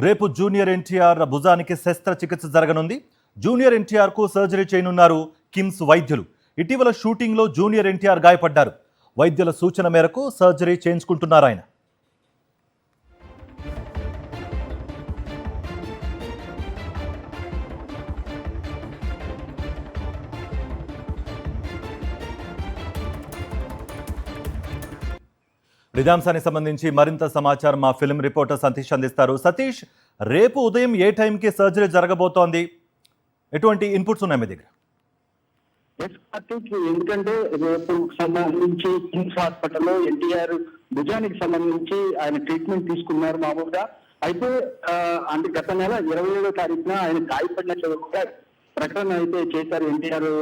రేపు జూనియర్ ఎన్టీఆర్ భుజానికి శస్త్రచికిత్స జరగనుంది. జూనియర్ ఎన్టీఆర్ కు సర్జరీ చేయనున్నారు కిమ్స్ వైద్యులు. ఇటీవల షూటింగ్ లో జూనియర్ ఎన్టీఆర్ గాయపడ్డారు. వైద్యుల సూచన మేరకు సర్జరీ చేయించుకుంటున్నారు ఆయన. ఇదాంశానికి సంబంధించి మరింత సమాచారం మా ఫిల్మ్ రిపోర్టర్ సతీష్ అందిస్తారు. సతీష్, రేపు ఉదయం ఏ టైంకి సర్జరీ జరగబోతోంది? ఎటువంటి ఇన్పుట్స్ ఉన్నాయి మీ దగ్గర? ఎందుకంటే రేపు సంబంధించి కిమ్స్ హాస్పిటల్లో ఎన్టీఆర్ భుజానికి సంబంధించి ఆయన ట్రీట్మెంట్ తీసుకున్నారు మామూలుగా. అయితే అంటే గత నెల 27వ తారీఖున ఆయన గాయపడినట్లు కూడా ప్రకటన అయితే చేశారు ఎన్టీఆర్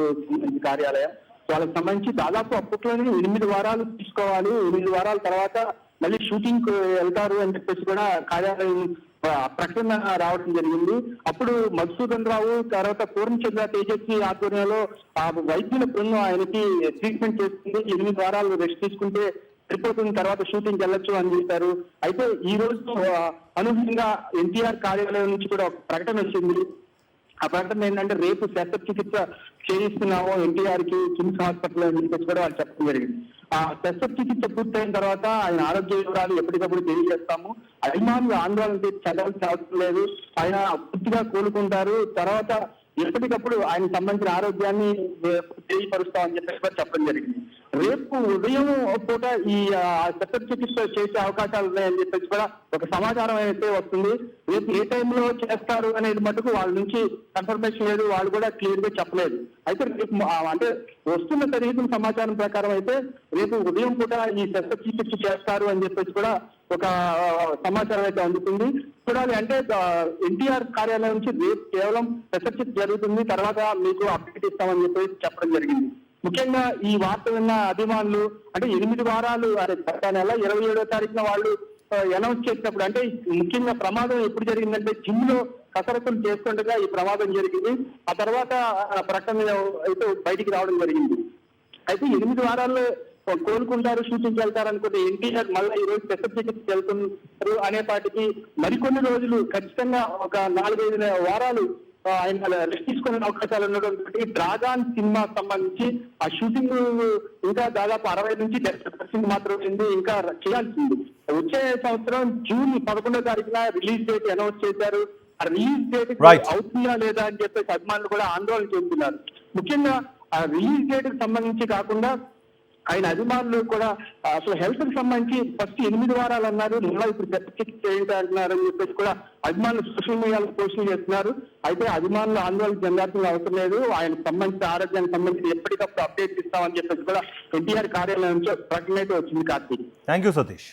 కార్యాలయం. వాళ్ళకి సంబంధించి దాదాపు అప్పట్లోనే 8 వారాలు తీసుకోవాలి, 8 వారాల తర్వాత మళ్ళీ షూటింగ్ వెళ్తారు అని చెప్పేసి కూడా కార్యాలయం ప్రకటన రావడం జరిగింది. అప్పుడు మధుసూదన్ రావు తర్వాత పూర్ణచంద్ర తేజస్వి ఆధ్వర్యంలో ఆ వైద్యుల బృందం ఆయనకి ట్రీట్మెంట్ చేస్తుంది. 8 వారాలు రెస్ట్ తీసుకుంటే సరిపోతుంది, తర్వాత షూటింగ్ వెళ్ళొచ్చు అని చెప్పారు. అయితే ఈ రోజు అనూహ్యంగా ఎన్టీఆర్ కార్యాలయం నుంచి కూడా ఒక ప్రకటన వచ్చింది. ఆ ప్రకటన ఏంటంటే రేపు శస్త్రచికిత్స చేయిస్తున్నాము ఎన్టీఆర్ కి కిమ్స్ హాస్పిటల్ అని చెప్పేసి కూడా వాళ్ళు చెప్పడం జరిగింది. ఆ శస్త్రచికిత్స పూర్తయిన తర్వాత ఆయన ఆరోగ్య వివరాలు ఎప్పటికప్పుడు తెలియజేస్తాము. అభిమానులు ఆందోళన చదవాల్సిన అవసరం లేదు, ఆయన పూర్తిగా కోలుకుంటారు. తర్వాత ఎప్పటికప్పుడు ఆయన సంబంధించిన ఆరోగ్యాన్ని తెలియపరుస్తామని చెప్పేసి కూడా చెప్పడం జరిగింది. రేపు ఉదయం పూట ఈ శస్త్రచికిత్స చేసే అవకాశాలు ఉన్నాయని చెప్పేసి కూడా ఒక సమాచారం అయితే వస్తుంది. రేపు ఏ టైంలో చేస్తారు అనేది మటుకు వాళ్ళ నుంచి కన్ఫర్మేషన్ లేదు, వాళ్ళు కూడా క్లియర్ గా చెప్పలేదు. అయితే రేపు అంటే వస్తున్న సరిహద్దు సమాచారం ప్రకారం అయితే రేపు ఉదయం పూట ఈ శస్త్రచికిత్స చేస్తారు అని చెప్పేసి కూడా ఒక సమాచారం అయితే అందుతుంది. చూడాలి, అంటే ఎన్టీఆర్ కార్యాలయం నుంచి రేపు కేవలం శస్త్రచికిత్స జరుగుతుంది, తర్వాత మీకు అప్డేట్ ఇస్తామని చెప్పేసి చెప్పడం జరిగింది. ముఖ్యంగా ఈ వార్త విన్న అభిమానులు అంటే 8 వారాలు గత నెల 27వ తారీఖున వాళ్ళు అనౌన్స్ చేసినప్పుడు, అంటే ముఖ్యంగా ప్రమాదం ఎప్పుడు జరిగిందంటే జిమ్ లో కసరత్తులు చేస్తుండగా ఈ ప్రమాదం జరిగింది. ఆ తర్వాత ప్రకటన అయితే బయటికి రావడం జరిగింది. అయితే 8 వారాల్లో కోలుకుంటారు, షూటింగ్ వెళ్తారు అనుకుంటే ఎన్టీఆర్ మళ్ళీ ఈ రోజు శస్త్రచికిత్స వెళ్తున్నారు అనేపాటికి మరికొన్ని రోజులు ఖచ్చితంగా ఒక 4-5 వారాలు ఆయన రెస్ట్ తీసుకునే అవకాశాలు ఉండడం. డ్రాగన్ సినిమా సంబంధించి ఆ షూటింగ్ ఇంకా దాదాపు 60 నుంచి 70% మాత్రమే ఉంది, ఇంకా చేయాల్సింది. వచ్చే సంవత్సరం జూన్ 11వ తారీఖున రిలీజ్ డేట్ అనౌన్స్ చేశారు. ఆ రిలీజ్ డేట్ అవుతుందా లేదా అని చెప్పేసి అభిమానులు కూడా ఆందోళన చెందుతున్నారు. ముఖ్యంగా ఆ రిలీజ్ డేట్ కి సంబంధించి కాకుండా ఆయన అభిమానులు కూడా అసలు హెల్త్ కి సంబంధించి ఫస్ట్ 8 వారాలు అన్నారు, మళ్ళీ ఇప్పుడు శస్త్రచికిత్స చేయాలంటున్నారు అని చెప్పేసి కూడా అభిమానులు సోషల్ మీడియాలో పోస్టులు చేస్తున్నారు. అయితే అభిమానులు ఆందోళన చెందాల్సిన అవసరం లేదు, ఆయనకు సంబంధించిన ఆరోగ్యానికి సంబంధించి ఎప్పటికప్పుడు అప్డేట్ ఇస్తామని చెప్పేసి కూడా ఎన్టీఆర్ కార్యాలయం నుంచి ప్రకటన అయితే వచ్చింది. Karthik, thank you Satish.